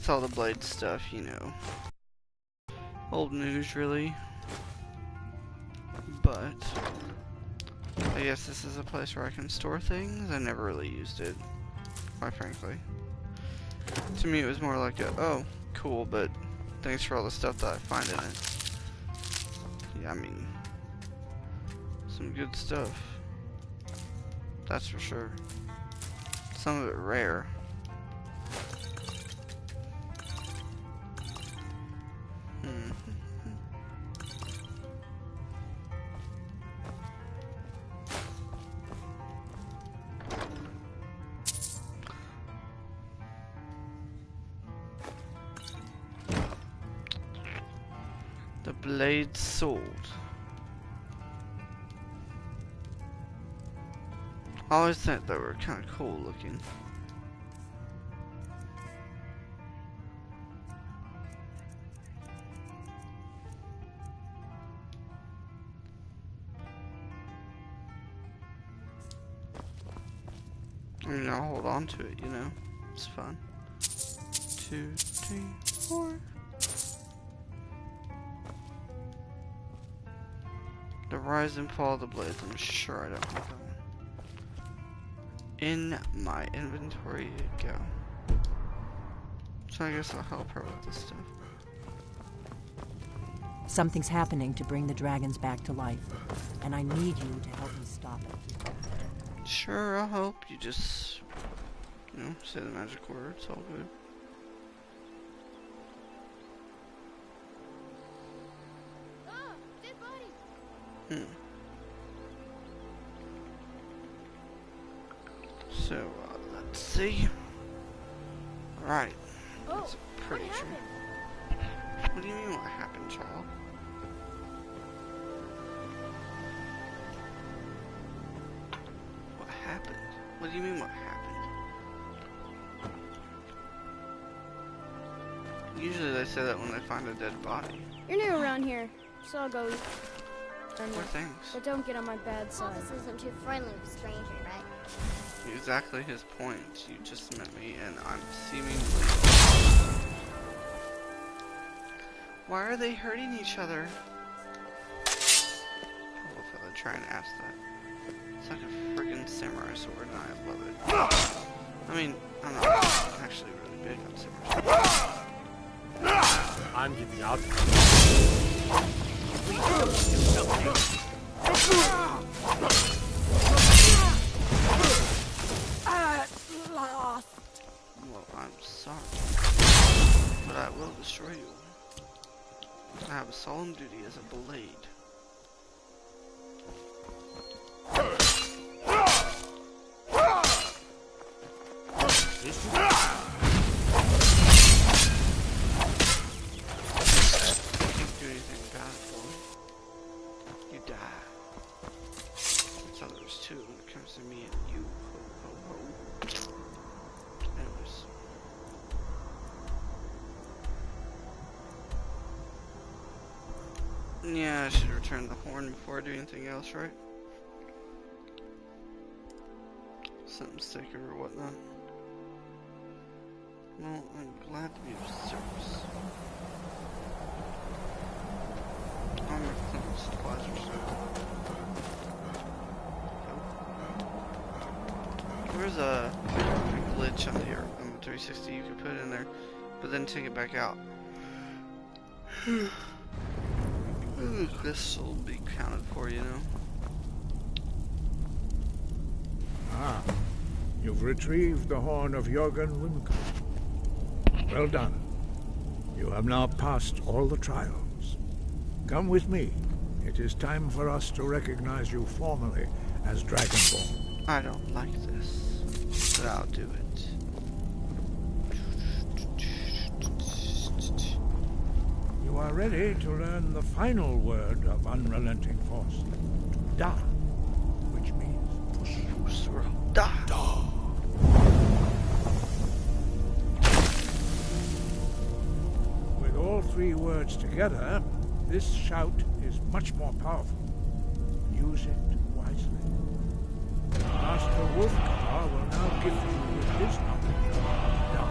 It's all the blade stuff, you know. Old news, really. But I guess this is a place where I can store things. I never really used it, quite frankly. To me, it was more like a, oh, cool, but thanks for all the stuff that I find in it. Yeah, I mean, some good stuff. That's for sure. Some of it rare. The blade sword. I always thought they were kind of cool looking. I mean, I'll hold on to it, you know. It's fun. 2, 3, 4. The rise and fall of the blades. I'm sure I don't have that one. In my inventory you go. So I guess I'll help her with this stuff. Something's happening to bring the dragons back to life, and I need you to help me stop it. Sure, I'll help. You just, you know, say the magic word. It's all good. Dead body. So, let's see. Alright. Oh, That's a pretty tree. What do you mean what happened, child? What happened? What do you mean what happened? Usually they say that when they find a dead body. You're new around here, so I'll go eat. Poor things. But don't get on my bad side. This isn't too friendly with a stranger, right? Exactly his point. You just met me and I'm seemingly... Why are they hurting each other? I love how they try and ask that. It's like a friggin' samurai sword and I love it. I mean, I'm not actually really big on samurai swords. I'm giving up. At last! Well, I'm sorry. But I will destroy you. I have a solemn duty as a blade. Can't do anything about it, boy. You die. That's how there's two when it comes to me and you. Ho, ho, ho. Anyways. Yeah, I should return the horn before I do anything else, right? Something sacred or whatnot. Well, I'm glad to be of service. I'm gonna clean the supplies or so. There's a glitch on here on the 360 you can put in there, but then take it back out. This will be counted for, you know. Ah, you've retrieved the horn of Jörgen Rimke. Well done. You have now passed all the trials. Come with me. It is time for us to recognize you formally as Dragonborn. I don't like this, but I'll do it. You are ready to learn the final word of unrelenting force. Da, which means push. Da. Da. With all three words together, this shout is much more powerful. Use it wisely. Master Wolfgar will now gift you with his knowledge of Da.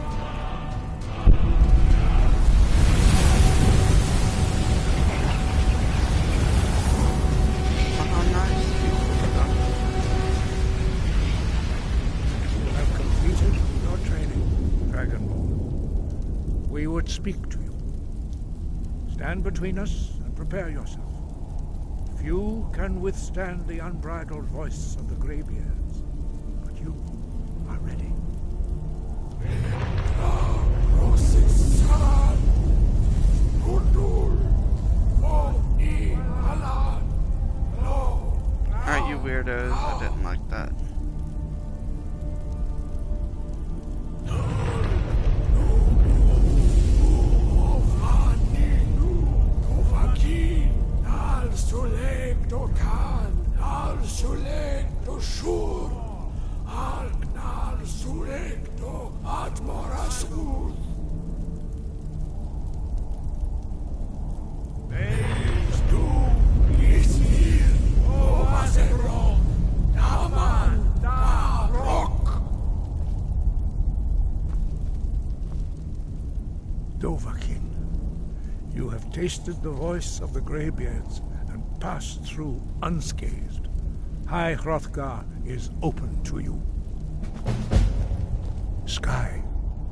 we would speak to you. Stand between us and prepare yourself. Few can withstand the unbridled voice of the graybeards, but you are ready. Alright, you weirdos, I didn't like that. Dovahkiin, you have tasted the voice of the Greybeards and passed through unscathed. High Hrothgar is open to you. Sky,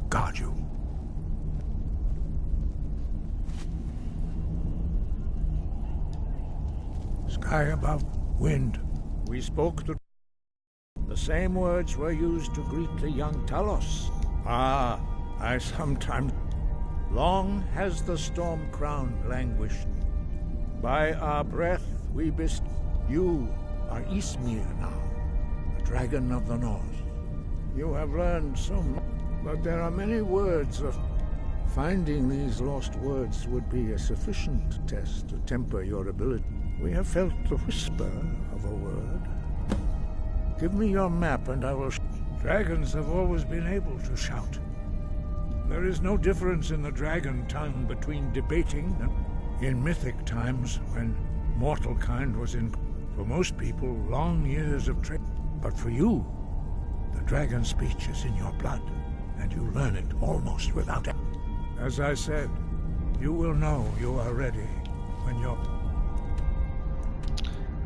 guard you. Sky above, wind. We spoke the same words were used to greet the young Talos. Ah, I sometimes... Long has the storm crown languished. By our breath we best. You are Ismir now, the dragon of the north. You have learned so much, but there are many words of... Finding these lost words would be a sufficient test to temper your ability. We have felt the whisper of a word. Give me your map and I will... Dragons have always been able to shout. There is no difference in the dragon tongue between debating and... In mythic times, when mortal kind was in... For most people, long years of training. But for you, the dragon speech is in your blood, and you learn it almost without it. As I said, you will know you are ready when you're...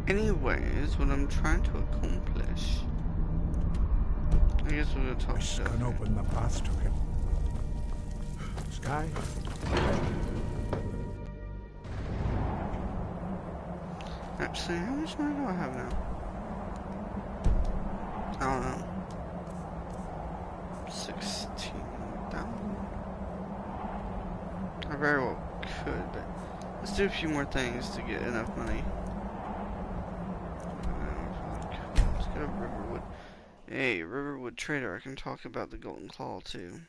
Anyways, what I'm trying to accomplish... I guess we're gonna talk This shit. can open the path to him. Sky? Actually, how much money do I have now? I don't know. 16,000. I very well could, but let's do a few more things to get enough money. Let's go to Riverwood. Hey, Riverwood Trader, I can talk about the Golden Claw too.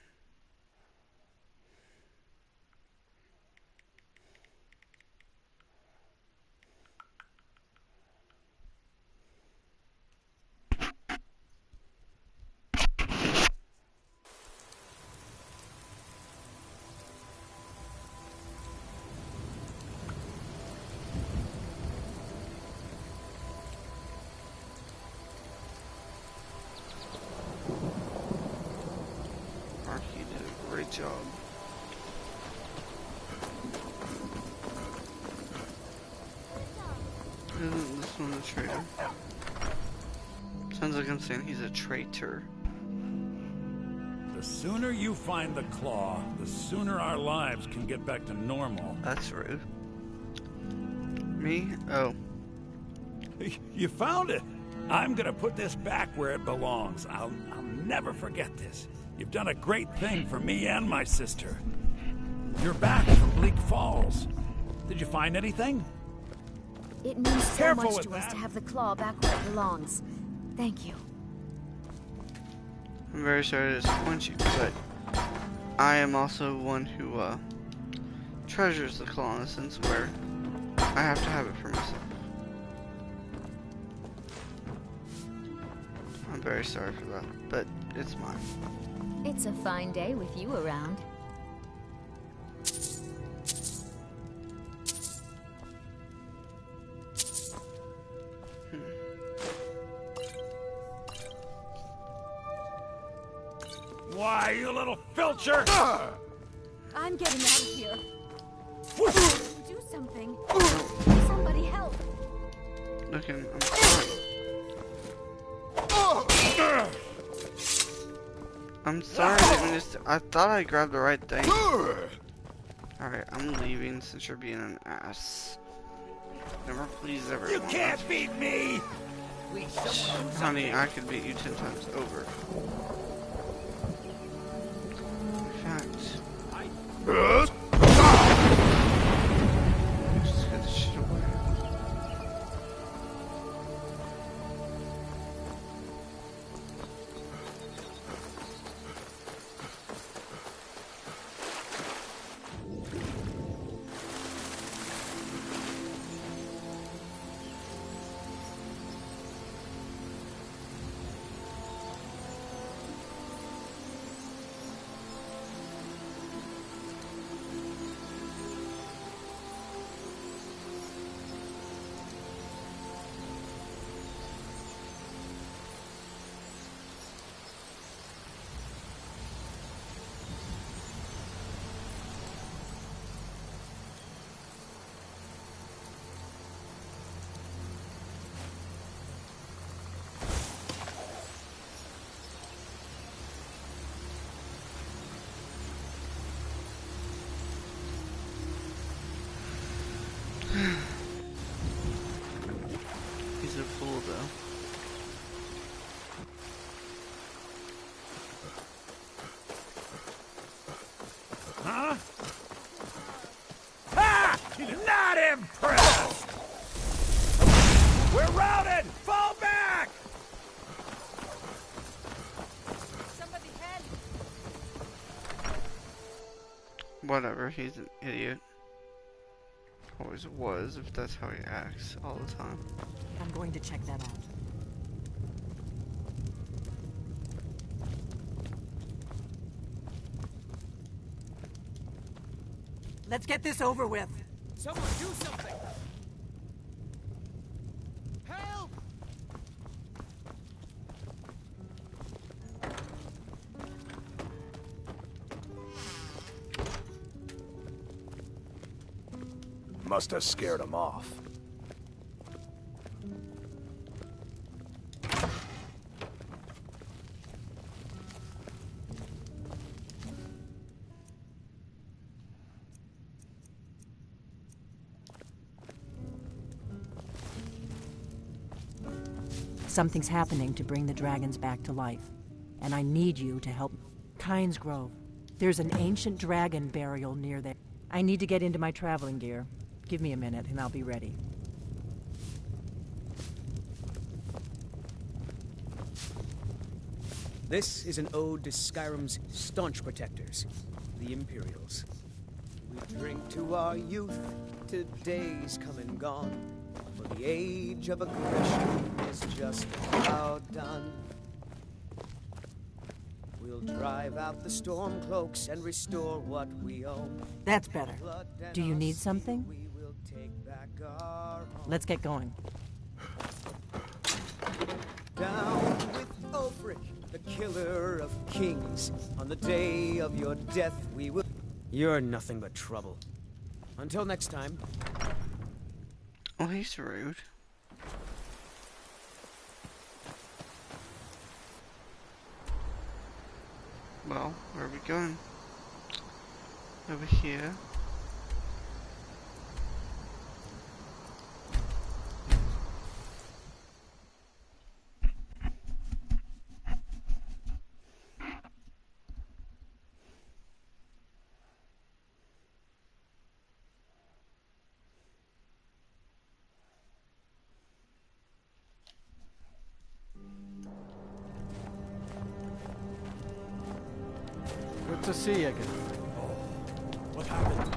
Job. Isn't this one a traitor? Sounds like I'm saying he's a traitor. The sooner you find the claw, the sooner our lives can get back to normal. That's rude. Me? Oh. You found it! I'm gonna put this back where it belongs. I'll never forget this. You've done a great thing for me and my sister. You're back from Bleak Falls. Did you find anything? It means so Careful much with to us that. to have the claw back where it belongs. Thank you. I'm very sorry to disappoint you, but I am also one who treasures the claw in a sense where I have to have it for myself. I'm very sorry for that, but it's mine. It's a fine day with you around. Why, you little filcher! I'm getting out of here. Do something. Somebody help. Look, I'm sorry. I'm sorry, I didn't just, I thought I grabbed the right thing. Alright, I'm leaving since you're being an ass. Never please everyone. You can't beat me! Honey, I could beat you 10 times over. In fact, just get this shit away. He's a fool, though. Huh? Ha! Not impressed! We're routed! Fall back! Somebody help! Whatever, he's an idiot. Always was, if that's how he acts all the time. I'm going to check that out. Let's get this over with. Someone do something! Help! Must have scared him off. Something's happening to bring the dragons back to life, and I need you to help. Kynes Grove. There's an ancient dragon burial near there. I need to get into my traveling gear. Give me a minute and I'll be ready. This is an ode to Skyrim's staunch protectors, the Imperials. We drink to our youth, to days come and gone, for the age of aggression is just about done. We'll drive out the storm cloaks and restore what we own. That's better. Do you need something? We will take back our home. Let's get going. Down with Ulfric, the killer of kings. On the day of your death, we will... You're nothing but trouble. Until next time. Oh, he's rude. Well, where are we going? Over here. Good to see you again. What happened?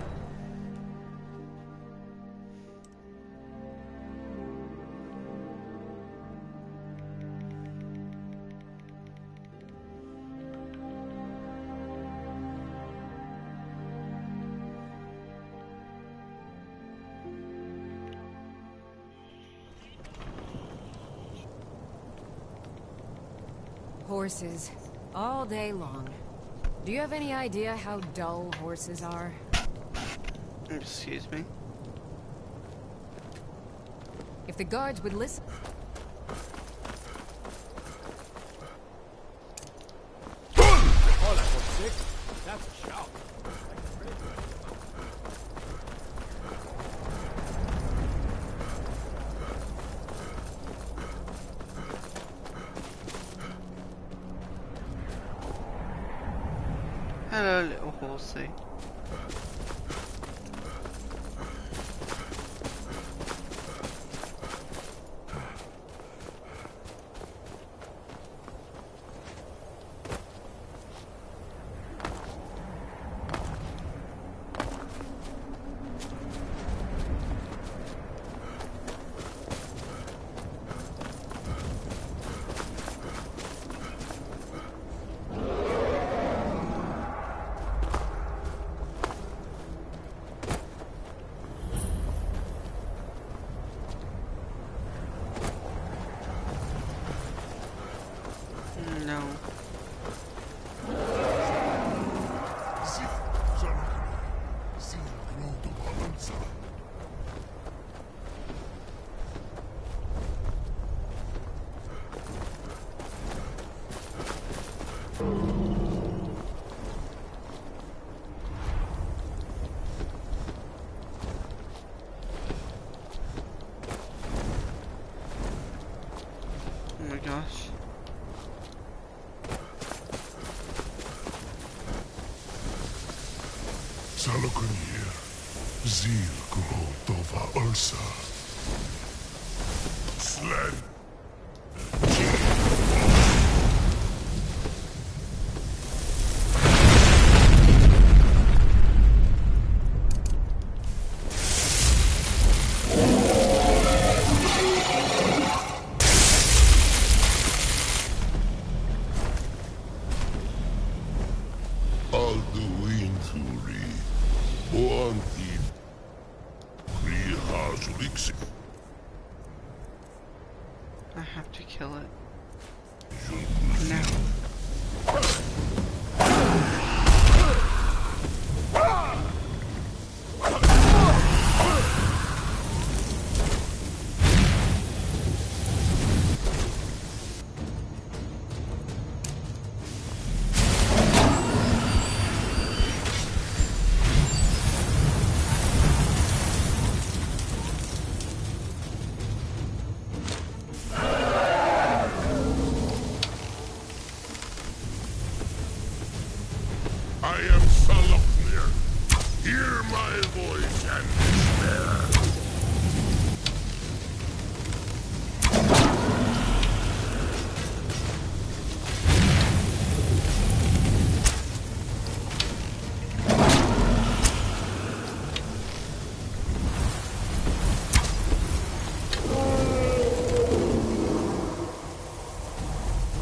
Horses. All day long. Do you have any idea how dull horses are? Excuse me? If the guards would listen... sick? That's a shout. Hello, little horsey. No. Oh my gosh. Salokun here. Zil Gro Dova Ursa. Sled. Alduin Turi. Boanti. Krihazulixi. I have to kill it. Now. I am Saloknir. Hear my voice and despair.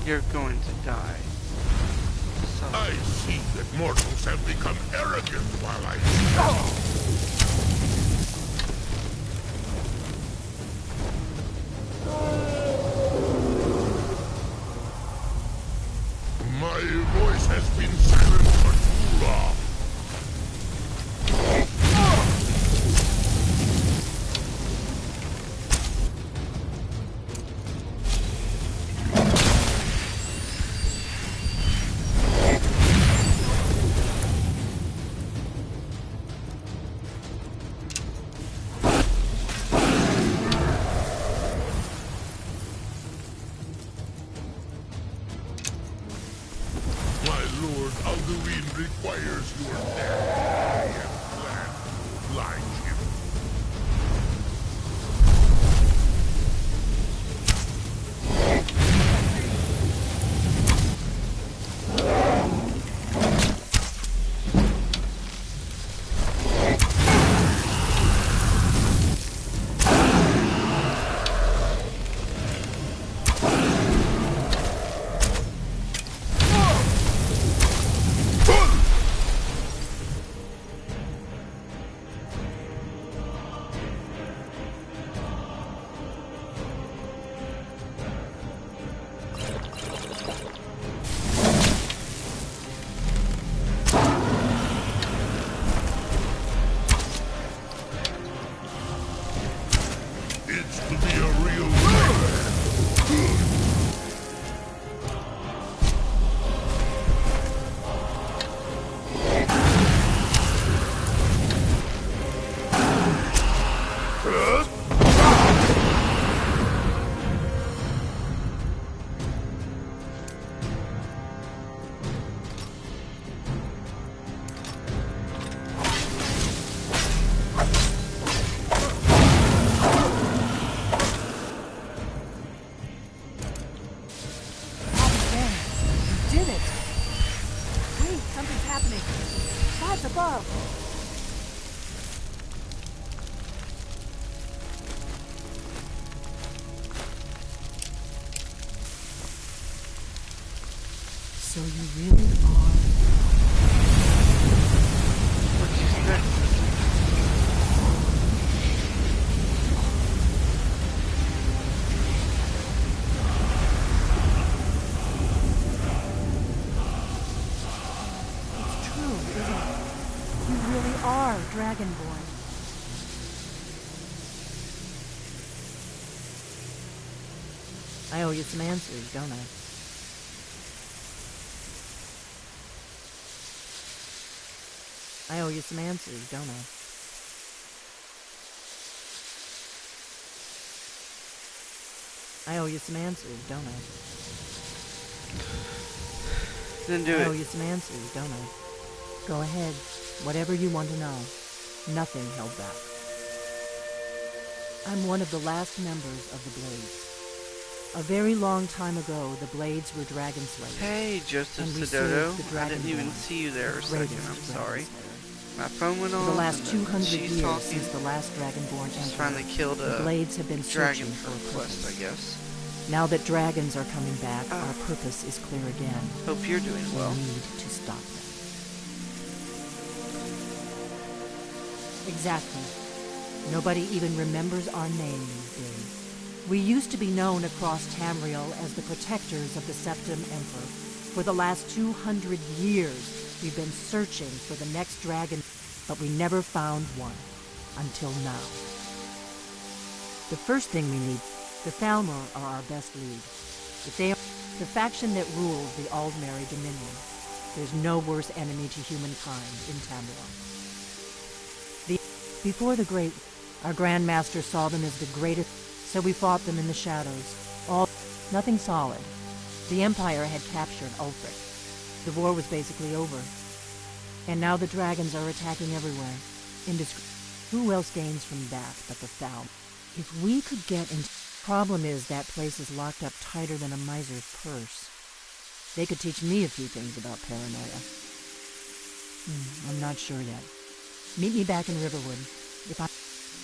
You're going to die. So. I see that mortals have become arrogant while I... My voice has been silent for too long. So you really are. What do you expect? It's true, isn't it? You really are Dragonborn. I owe you some answers, don't I? I owe you some answers, don't I? I owe you some answers, don't I? Then do I it. owe you some answers, don't I? Go ahead. Whatever you want to know. Nothing held back. I'm one of the last members of the Blades. A very long time ago, the Blades were dragon slayers. Hey, Joseph and we Sidoto. served the I didn't even Dragonborn, see you there the a second. greatest I'm sorry. dragon slayer. My phone went For off. the last and 200 she's years talking. since the last Dragonborn Just emperor, finally killed the a Blades have been dragon searching for for a a quest, purpose. I guess. Now that dragons are coming back, our purpose is clear again. Hope you're doing well. We need to stop them. Exactly. Nobody even remembers our name these days. We used to be known across Tamriel as the protectors of the Septim Emperor. For the last 200 years, we've been searching for the next dragon, but we never found one. Until now. The first thing we need, the Thalmor are our best lead. If they are the faction that rules the Aldmeri Dominion, there's no worse enemy to humankind in Tamriel. Before the Great, our Grand Master saw them as the greatest, so we fought them in the shadows. Nothing solid. The Empire had captured Ulfric. The war was basically over. And now the dragons are attacking everywhere. Who else gains from that but the Thalmor? If we could get into... Problem is that place is locked up tighter than a miser's purse. They could teach me a few things about paranoia. I'm not sure yet. Meet me back in Riverwood. If I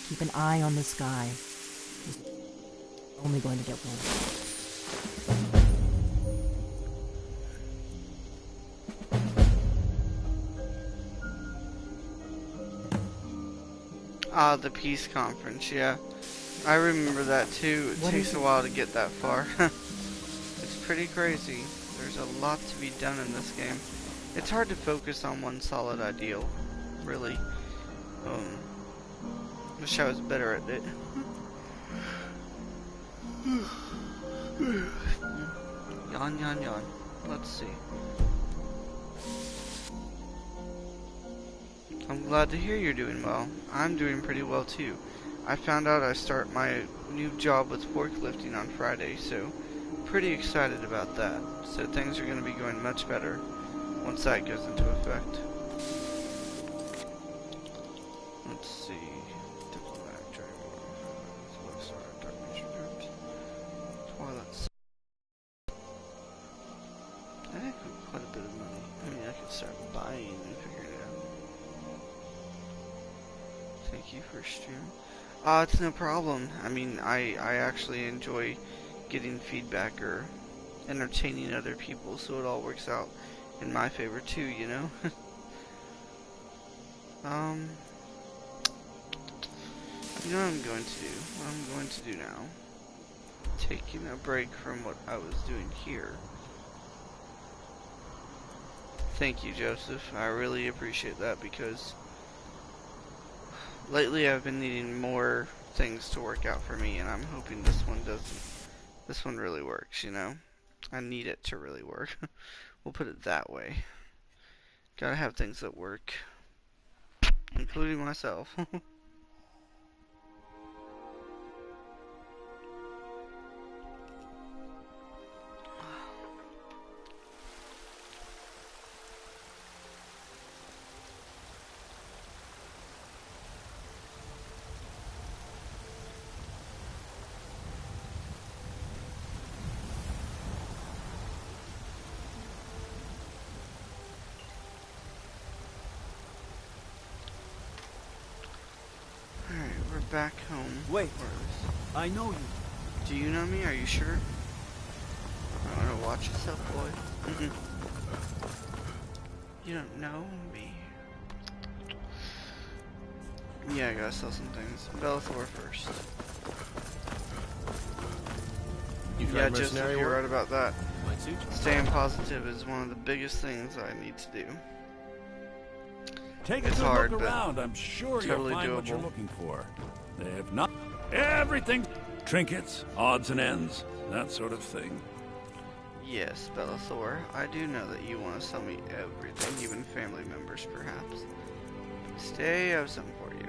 keep an eye on the sky, it's only going to get worse. Ah, the peace conference, yeah. I remember that too. It takes a while to get that far. It's pretty crazy. There's a lot to be done in this game. It's hard to focus on one solid ideal, really. Wish I was better at it. Yawn, yawn, yawn. Let's see. I'm glad to hear you're doing well. I'm doing pretty well too. I found out I start my new job with forklifting on Friday, so pretty excited about that. So things are going to be going much better once that goes into effect. Let's see. Diplomatic driver. Toilets. I think quite a bit of money. I mean, I could start buying and figuring it out. Thank you for stream. It's no problem. I mean, I actually enjoy getting feedback or entertaining other people, so it all works out in my favor too, you know? You know what I'm going to do? What I'm going to do now, taking a break from what I was doing here. Thank you, Joseph. I really appreciate that because lately I've been needing more things to work out for me, and I'm hoping this one doesn't. This one really works, you know? I need it to really work. We'll put it that way. Gotta have things that work. Including myself. Back home. Wait, I know you. Do you know me? Are you sure? I want to watch yourself, boy. You don't know me. Yeah, I gotta sell some things. Bellathor first. Yeah, Joseph, you're right about that. Staying positive is one of the biggest things I need to do. Take a It's good hard, look but around. I'm sure totally you'll find what you're doable. looking for. If not, everything. Trinkets, odds and ends, that sort of thing. Yes, Bellathor, I do know that you want to sell me everything, even family members, perhaps. Stay, I have something for you.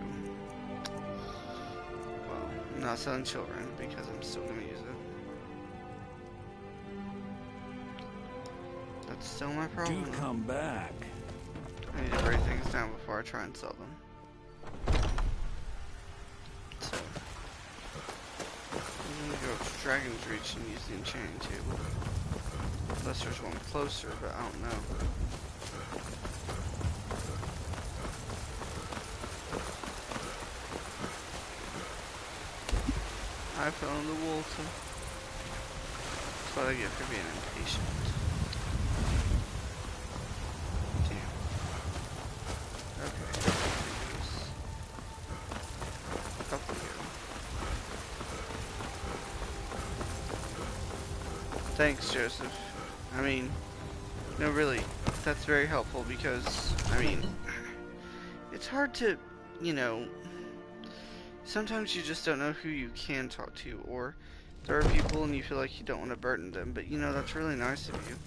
Well, I'm not selling children, because I'm still going to use it. That's still my problem. Do come back. I need to break things down before I try and sell them. So, I'm going to go up to Dragon's Reach and use the enchanting table. Unless there's one closer, but I don't know. I fell in the water. That's what I get for being impatient. Damn. Okay. Up we go. Thanks, Joseph. I mean, no, really, that's very helpful because, I mean, it's hard to, you know, sometimes you just don't know who you can talk to, or there are people and you feel like you don't want to burden them, but, you know, that's really nice of you.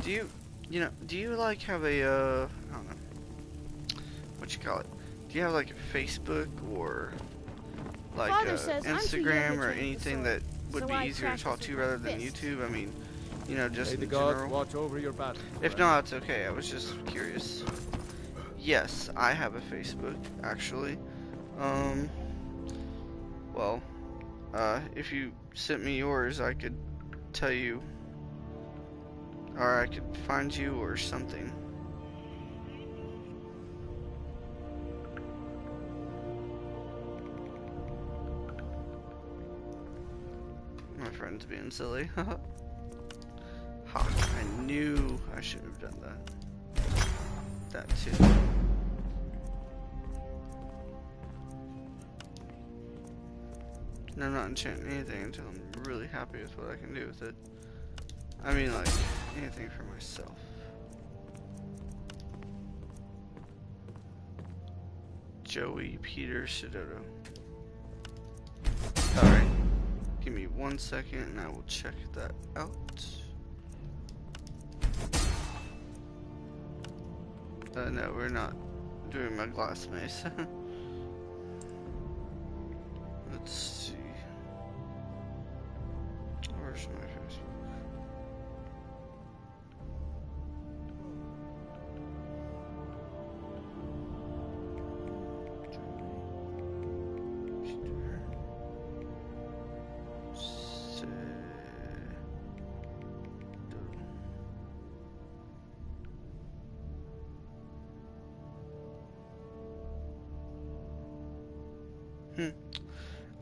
Do you like have a, I don't know, what you call it? Do you have like a Facebook or like Instagram or anything that would be easier to talk to rather than YouTube? I mean, you know, just in general. Watch over your battle. If not, it's okay. I was just curious. Yes, I have a Facebook, actually. Well, if you sent me yours, I could tell you, or I could find you or something. My friend's being silly. Ha, I knew I shouldn't have done that. That too. And I'm not enchanting anything until I'm really happy with what I can do with it. I mean, like, anything for myself. Joey Peter Sidoto. Alright. Give me 1 second and I will check that out. No, we're not doing my glass mace. Let's see. Where's my face?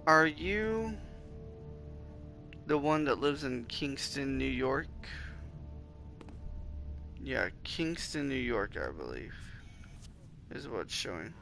Are you the one that lives in Kingston, New York? Yeah, Kingston, New York, I believe, is what's showing.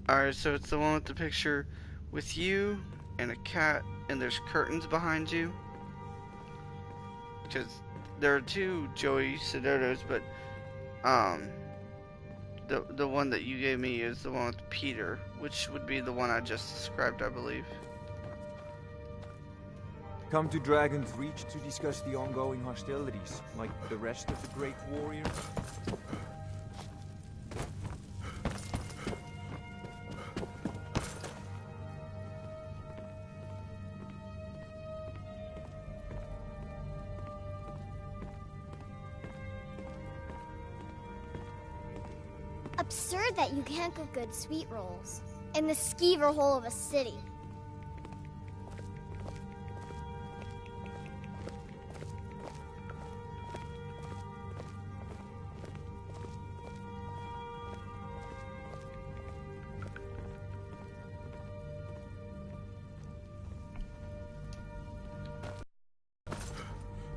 Alright, so it's the one with the picture with you and a cat, and there's curtains behind you. Because there are two Joey Sidotos, but the one that you gave me is the one with Peter, which would be the one I just described, I believe. Come to Dragon's Reach to discuss the ongoing hostilities, like the rest of the Great Warrior? Absurd that you can't cook good sweet rolls in the skeever hole of a city.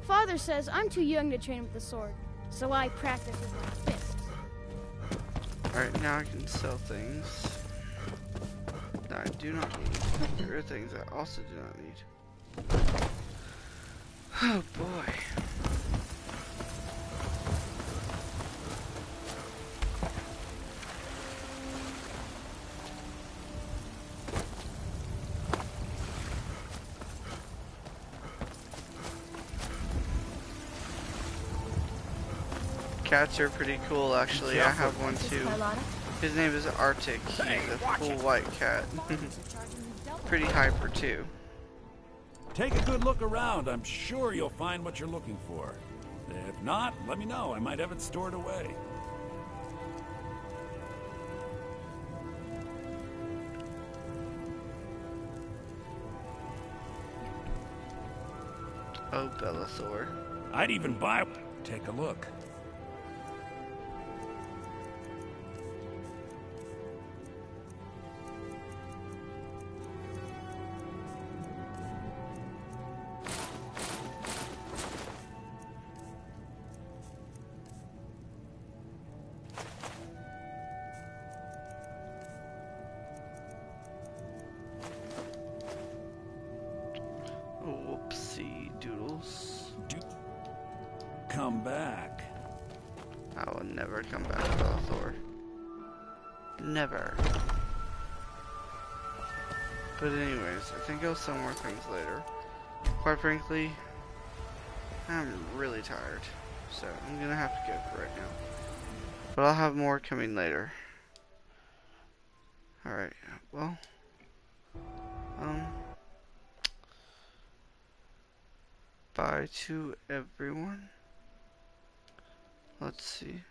Father says I'm too young to train with the sword, so I practice with my fists. Alright, now I can sell things that I do not need. There are things I also do not need. Oh boy. Cats are pretty cool, actually. I have one too. His name is Arctic. He's a full white cat. Pretty hyper too. Take a good look around. I'm sure you'll find what you're looking for. If not, let me know. I might have it stored away. Oh, Bellathor. I'd even buy... Take a look. Whoopsie doodles. Come back. I will never come back, Bellathor. Never. But anyways, I think I'll sell more things later. Quite frankly, I'm really tired. So I'm gonna have to go for right now. But I'll have more coming later. Alright, well. Bye to everyone. Let's see.